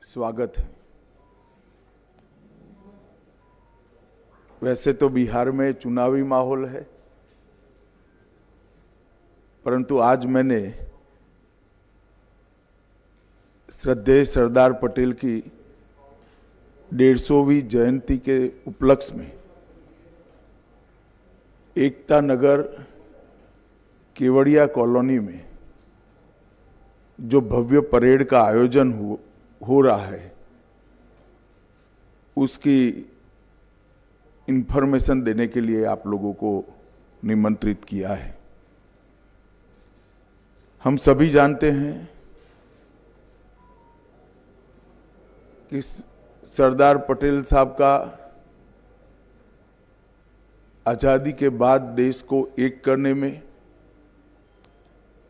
स्वागत है। वैसे तो बिहार में चुनावी माहौल है, परंतु आज मैंने श्रद्धेय सरदार पटेल की 150वीं जयंती के उपलक्ष्य में एकता नगर केवड़िया कॉलोनी में जो भव्य परेड का आयोजन हो रहा है, उसकी इंफॉर्मेशन देने के लिए आप लोगों को निमंत्रित किया है। हम सभी जानते हैं कि सरदार पटेल साहब का आजादी के बाद देश को एक करने में,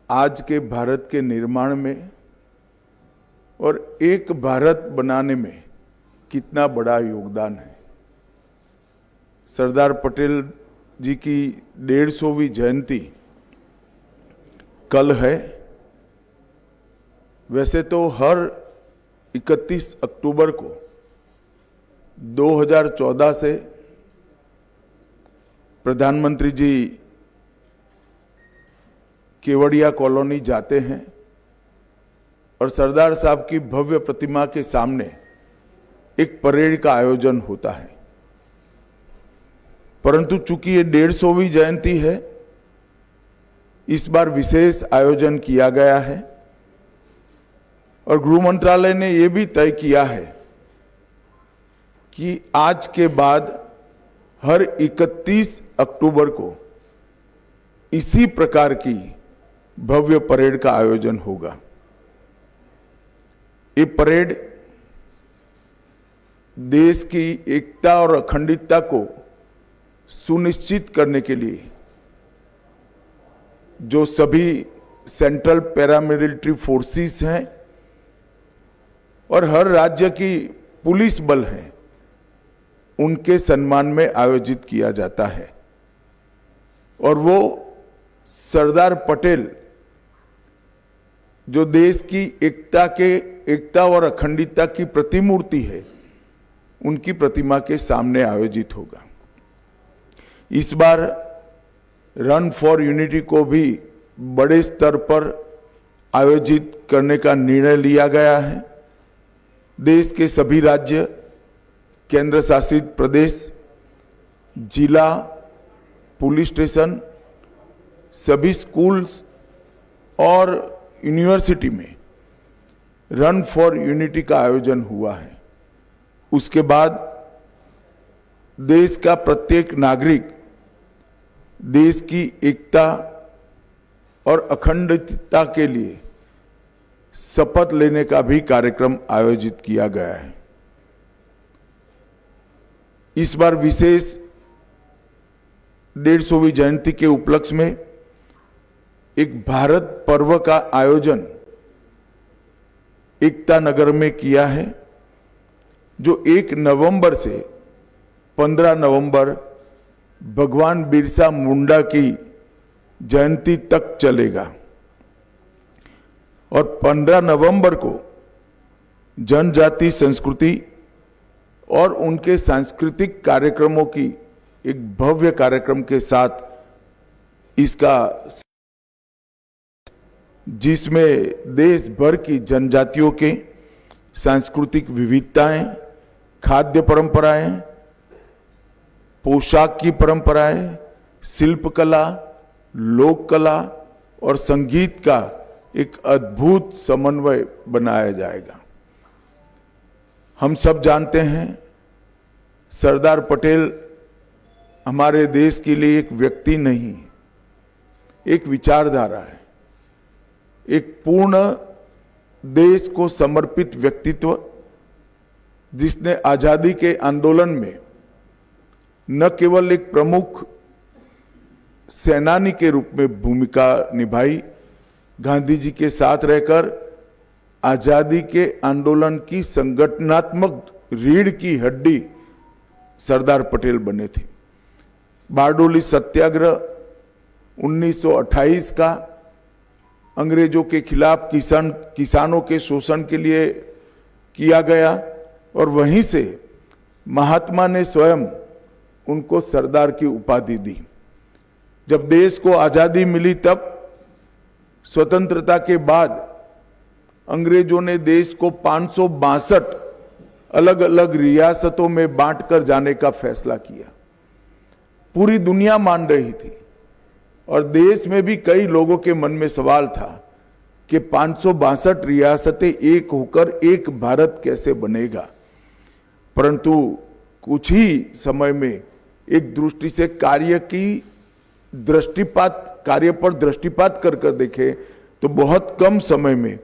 आज के भारत के निर्माण में और एक भारत बनाने में कितना बड़ा योगदान है। सरदार पटेल जी की 150वीं जयंती कल है। वैसे तो हर 31 अक्टूबर को 2014 से प्रधानमंत्री जी केवड़िया कॉलोनी जाते हैं और सरदार साहब की भव्य प्रतिमा के सामने एक परेड का आयोजन होता है। परंतु चूंकि ये 150वीं जयंती है, इस बार विशेष आयोजन किया गया है और गृह मंत्रालय ने यह भी तय किया है कि आज के बाद हर 31 अक्टूबर को इसी प्रकार की भव्य परेड का आयोजन होगा। ये परेड देश की एकता और अखंडता को सुनिश्चित करने के लिए जो सभी सेंट्रल पैरामिलिट्री फोर्सेस हैं और हर राज्य की पुलिस बल है, उनके सम्मान में आयोजित किया जाता है। और वो सरदार पटेल जो देश की एकता और अखंडता की प्रतिमूर्ति है, उनकी प्रतिमा के सामने आयोजित होगा। इस बार रन फॉर यूनिटी को भी बड़े स्तर पर आयोजित करने का निर्णय लिया गया है। देश के सभी राज्य, केंद्र शासित प्रदेश, जिला, पुलिस स्टेशन, सभी स्कूल्स और यूनिवर्सिटी में रन फॉर यूनिटी का आयोजन हुआ है। उसके बाद देश का प्रत्येक नागरिक देश की एकता और अखंडता के लिए शपथ लेने का भी कार्यक्रम आयोजित किया गया है। इस बार विशेष 150वीं जयंती के उपलक्ष्य में एक भारत पर्व का आयोजन एकता नगर में किया है, जो 1 नवंबर से 15 नवंबर भगवान बिरसा मुंडा की जयंती तक चलेगा। और 15 नवंबर को जनजाति संस्कृति और उनके सांस्कृतिक कार्यक्रमों की एक भव्य कार्यक्रम के साथ इसका, जिसमें देश भर की जनजातियों के सांस्कृतिक विविधताएं, खाद्य परंपराएं, पोशाक की परंपराएं, शिल्पकला, लोक कला और संगीत का एक अद्भुत समन्वय बनाया जाएगा। हम सब जानते हैं सरदार पटेल हमारे देश के लिए एक व्यक्ति नहीं, एक विचारधारा है, एक पूर्ण देश को समर्पित व्यक्तित्व, जिसने आजादी के आंदोलन में न केवल एक प्रमुख सेनानी के रूप में भूमिका निभाई, गांधी जी के साथ रहकर आजादी के आंदोलन की संगठनात्मक रीढ़ की हड्डी सरदार पटेल बने थे। बारडोली सत्याग्रह 1928 का अंग्रेजों के खिलाफ किसानों के शोषण के लिए किया गया और वहीं से महात्मा ने स्वयं उनको सरदार की उपाधि दी। जब देश को आजादी मिली तब स्वतंत्रता के बाद अंग्रेजों ने देश को 562 अलग अलग रियासतों में बांटकर जाने का फैसला किया। पूरी दुनिया मान रही थी और देश में भी कई लोगों के मन में सवाल था कि 562 रियासतें एक होकर एक भारत कैसे बनेगा। परंतु कुछ ही समय में एक दृष्टि से कार्य पर दृष्टिपात कर देखे तो बहुत कम समय में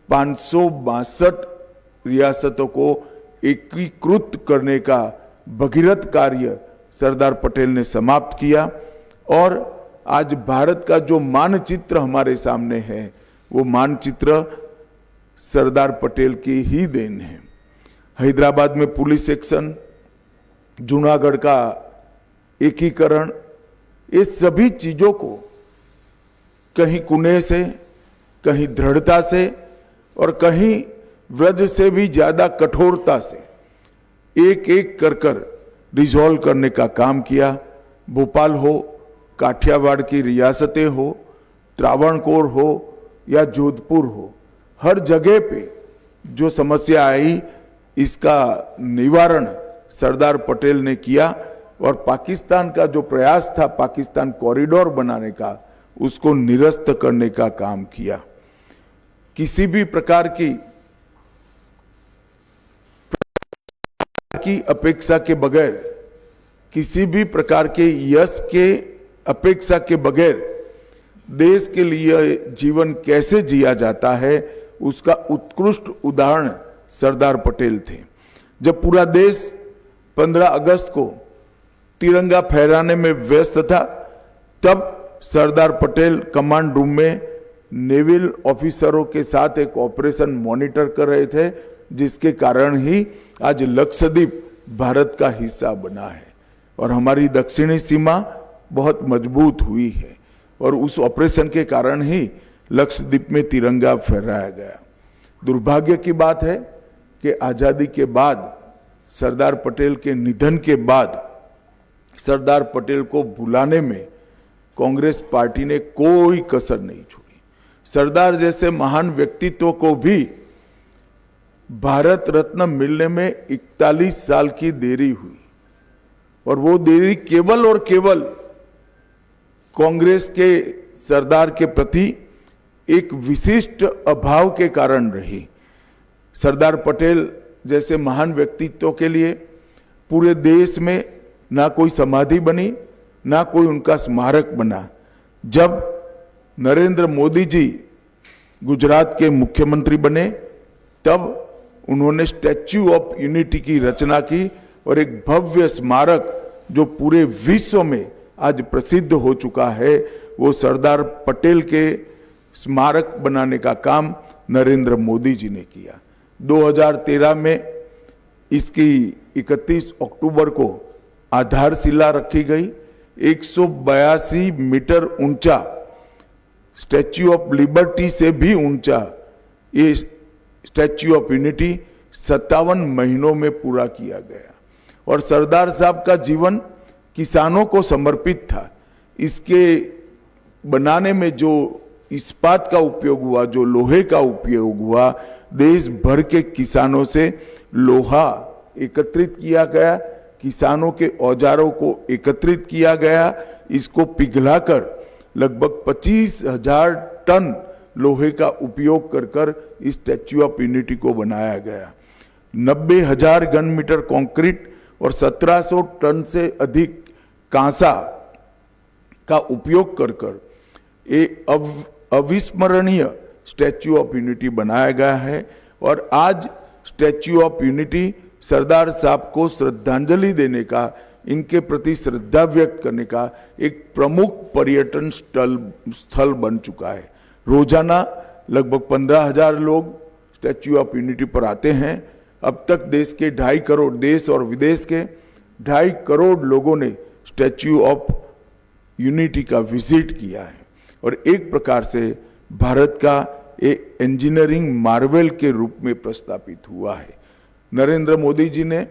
562 रियासतों को एकीकृत करने का भगीरथ कार्य सरदार पटेल ने समाप्त किया और आज भारत का जो मानचित्र हमारे सामने है वो मानचित्र सरदार पटेल की ही देन है। हैदराबाद में पुलिस एक्शन, जूनागढ़ का एकीकरण, ये सभी चीजों को कहीं कुने से, कहीं दृढ़ता से और कहीं व्रज से भी ज्यादा कठोरता से एक एक कर रिजॉल्व करने का काम किया। भोपाल हो, काठियावाड़ की रियासतें हो, त्रावणकोर हो या जोधपुर हो, हर जगह पे जो समस्या आई इसका निवारण सरदार पटेल ने किया और पाकिस्तान का जो प्रयास था पाकिस्तान कॉरिडोर बनाने का, उसको निरस्त करने का काम किया। किसी भी प्रकार की अपेक्षा के बगैर, किसी भी प्रकार के यश के अपेक्षा के बगैर देश के लिए जीवन कैसे जिया जाता है उसका उत्कृष्ट उदाहरण सरदार पटेल थे। जब पूरा देश 15 अगस्त को तिरंगा फहराने में व्यस्त था तब सरदार पटेल कमांड रूम में नेवल ऑफिसरों के साथ एक ऑपरेशन मॉनिटर कर रहे थे, जिसके कारण ही आज लक्षद्वीप भारत का हिस्सा बना है और हमारी दक्षिणी सीमा बहुत मजबूत हुई है और उस ऑपरेशन के कारण ही लक्षद्वीप में तिरंगा फहराया गया। दुर्भाग्य की बात है कि आजादी के बाद, सरदार पटेल के निधन के बाद सरदार पटेल को भुलाने में कांग्रेस पार्टी ने कोई कसर नहीं छोड़ी। सरदार जैसे महान व्यक्तित्व को भी भारत रत्न मिलने में 41 साल की देरी हुई और वो देरी केवल और केवल कांग्रेस के सरदार के प्रति एक विशिष्ट अभाव के कारण रही। सरदार पटेल जैसे महान व्यक्तित्व के लिए पूरे देश में ना कोई समाधि बनी, ना कोई उनका स्मारक बना। जब नरेंद्र मोदी जी गुजरात के मुख्यमंत्री बने तब उन्होंने स्टैच्यू ऑफ यूनिटी की रचना की और एक भव्य स्मारक जो पूरे विश्व में आज प्रसिद्ध हो चुका है, वो सरदार पटेल के स्मारक बनाने का काम नरेंद्र मोदी जी ने किया। 2013 में इसकी 31 अक्टूबर को आधारशिला रखी गई। 182 मीटर ऊंचा, स्टैच्यू ऑफ लिबर्टी से भी ऊंचा ये स्टैच्यू ऑफ यूनिटी 57 महीनों में पूरा किया गया और सरदार साहब का जीवन किसानों को समर्पित था। इसके बनाने में जो इस्पात का उपयोग हुआ, जो लोहे का उपयोग हुआ, देश भर के किसानों से लोहा एकत्रित किया गया, किसानों के औजारों को एकत्रित किया गया, इसको पिघलाकर लगभग 25,000 टन लोहे का उपयोग कर इस स्टैच्यू ऑफ यूनिटी को बनाया गया। 90,000 घन मीटर कंक्रीट और 1700 टन से अधिक कांसा का उपयोग कर एक अविस्मरणीय स्टैच्यू ऑफ यूनिटी बनाया गया है और आज स्टैच्यू ऑफ यूनिटी सरदार साहब को श्रद्धांजलि देने का, इनके प्रति श्रद्धा व्यक्त करने का एक प्रमुख पर्यटन स्थल बन चुका है। रोजाना लगभग 15,000 लोग स्टैच्यू ऑफ यूनिटी पर आते हैं। अब तक देश के 2.5 करोड़, देश और विदेश के 2.5 करोड़ लोगों ने स्टैच्यू ऑफ यूनिटी का विजिट किया है और एक प्रकार से भारत का एक इंजीनियरिंग मार्वेल के रूप में प्रस्थापित हुआ है। नरेंद्र मोदी जी ने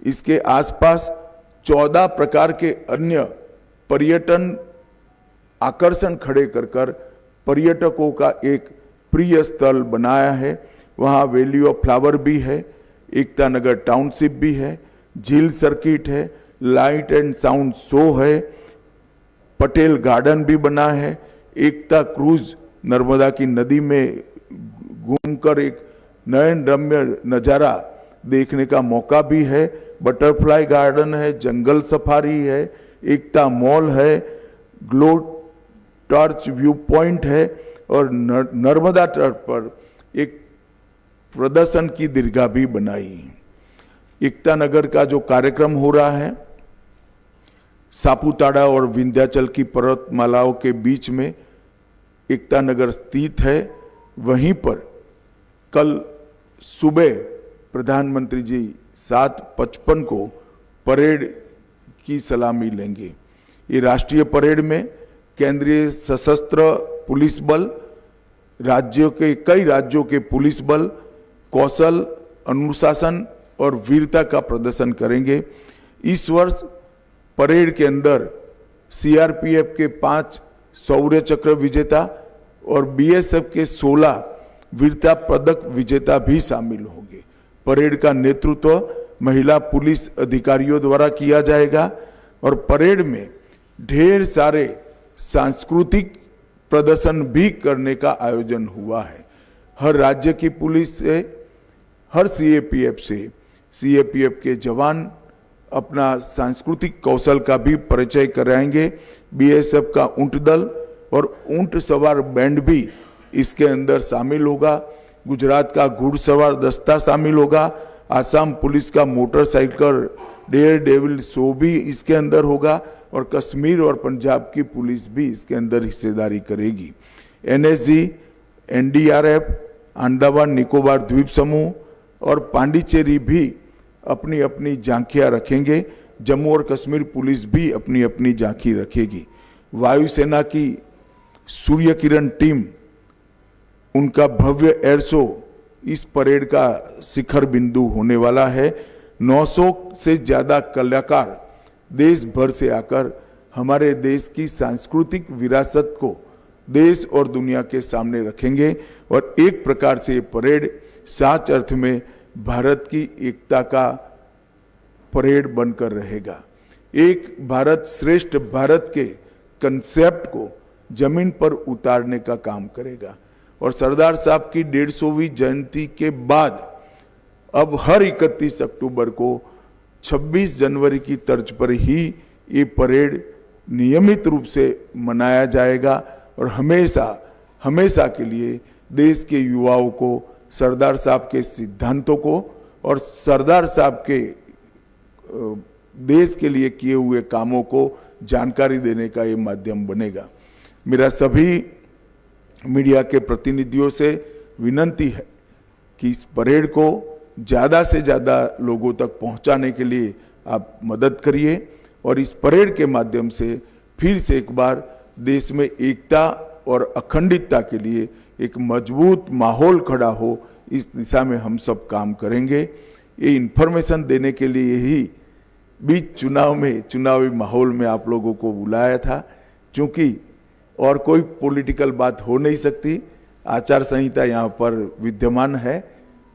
इसके आसपास 14 प्रकार के अन्य पर्यटन आकर्षण खड़े कर पर्यटकों का एक प्रिय स्थल बनाया है। वहाँ वैली ऑफ फ्लावर भी है, एकता नगर टाउनशिप भी है, झील सर्किट है, लाइट एंड साउंड शो है, पटेल गार्डन भी बना है, एकता क्रूज नर्मदा की नदी में घूमकर एक नयन रम्य नज़ारा देखने का मौका भी है, बटरफ्लाई गार्डन है, जंगल सफारी है, एकता मॉल है, ग्लो टॉर्च व्यू पॉइंट है और नर्मदा तट पर एक प्रदर्शन की दीर्घा भी बनाई। एकता नगर का जो कार्यक्रम हो रहा है, सापुतारा और विंध्याचल की पर्वतमालाओं के बीच में एकता नगर स्थित है। वहीं पर कल सुबह प्रधानमंत्री जी 7:55 को परेड की सलामी लेंगे। ये राष्ट्रीय परेड में केंद्रीय सशस्त्र पुलिस बल, कई राज्यों के पुलिस बल कौशल, अनुशासन और वीरता का प्रदर्शन करेंगे। इस वर्ष परेड के अंदर सीआरपीएफ के 5 शौर्य चक्र विजेता और बीएसएफ के 16 वीरता पदक विजेता भी शामिल होंगे। परेड का नेतृत्व महिला पुलिस अधिकारियों द्वारा किया जाएगा और परेड में ढेर सारे सांस्कृतिक प्रदर्शन भी करने का आयोजन हुआ है। हर राज्य की पुलिस से, हर सीएपीएफ के जवान अपना सांस्कृतिक कौशल का भी परिचय कराएंगे। बीएसएफ का ऊंट दल और ऊंट सवार बैंड भी इसके अंदर शामिल होगा। गुजरात का घुड़सवार दस्ता शामिल होगा। आसाम पुलिस का मोटरसाइकिल डेयर डेविल शो भी इसके अंदर होगा और कश्मीर और पंजाब की पुलिस भी इसके अंदर हिस्सेदारी करेगी। एनएसजी, एनडीआरएफ, अंडमान निकोबार द्वीप समूह और पांडिचेरी भी अपनी अपनी झांकियां रखेंगे। जम्मू और कश्मीर पुलिस भी अपनी अपनी झांकी रखेगी। वायुसेना की सूर्य किरण टीम, उनका भव्य एयर शो इस परेड का शिखर बिंदु होने वाला है। 900 से ज्यादा कलाकार देश भर से आकर हमारे देश की सांस्कृतिक विरासत को देश और दुनिया के सामने रखेंगे और एक प्रकार से ये परेड सच अर्थ में भारत की एकता का परेड बनकर रहेगा। एक भारत श्रेष्ठ भारत के कंसेप्ट को जमीन पर उतारने का काम करेगा और सरदार साहब की 150वीं जयंती के बाद अब हर 31 अक्टूबर को 26 जनवरी की तर्ज पर ही ये परेड नियमित रूप से मनाया जाएगा और हमेशा के लिए देश के युवाओं को सरदार साहब के सिद्धांतों को और सरदार साहब के देश के लिए किए हुए कामों को जानकारी देने का ये माध्यम बनेगा। मेरा सभी मीडिया के प्रतिनिधियों से विनती है कि इस परेड को ज़्यादा से ज़्यादा लोगों तक पहुंचाने के लिए आप मदद करिए और इस परेड के माध्यम से फिर से एक बार देश में एकता और अखंडितता के लिए एक मजबूत माहौल खड़ा हो, इस दिशा में हम सब काम करेंगे। ये इन्फॉर्मेशन देने के लिए ही बीच चुनावी माहौल में आप लोगों को बुलाया था, क्योंकि और कोई पॉलिटिकल बात हो नहीं सकती। आचार संहिता यहाँ पर विद्यमान है।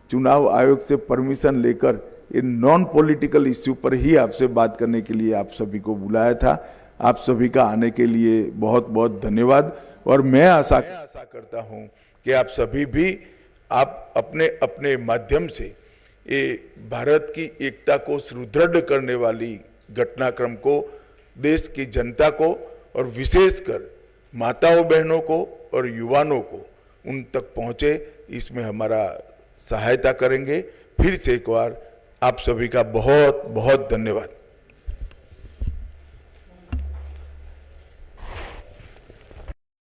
चुनाव आयोग से परमिशन लेकर इन नॉन पॉलिटिकल इश्यू पर ही आपसे बात करने के लिए आप सभी को बुलाया था। आप सभी का आने के लिए बहुत बहुत धन्यवाद और मैं आशा करता हूं कि आप सभी भी आप अपने अपने माध्यम से ये भारत की एकता को सुदृढ़ करने वाली घटनाक्रम को देश की जनता को और विशेषकर माताओं बहनों को और युवाओं को उन तक पहुंचे, इसमें हमारा सहायता करेंगे। फिर से एक बार आप सभी का बहुत बहुत धन्यवाद।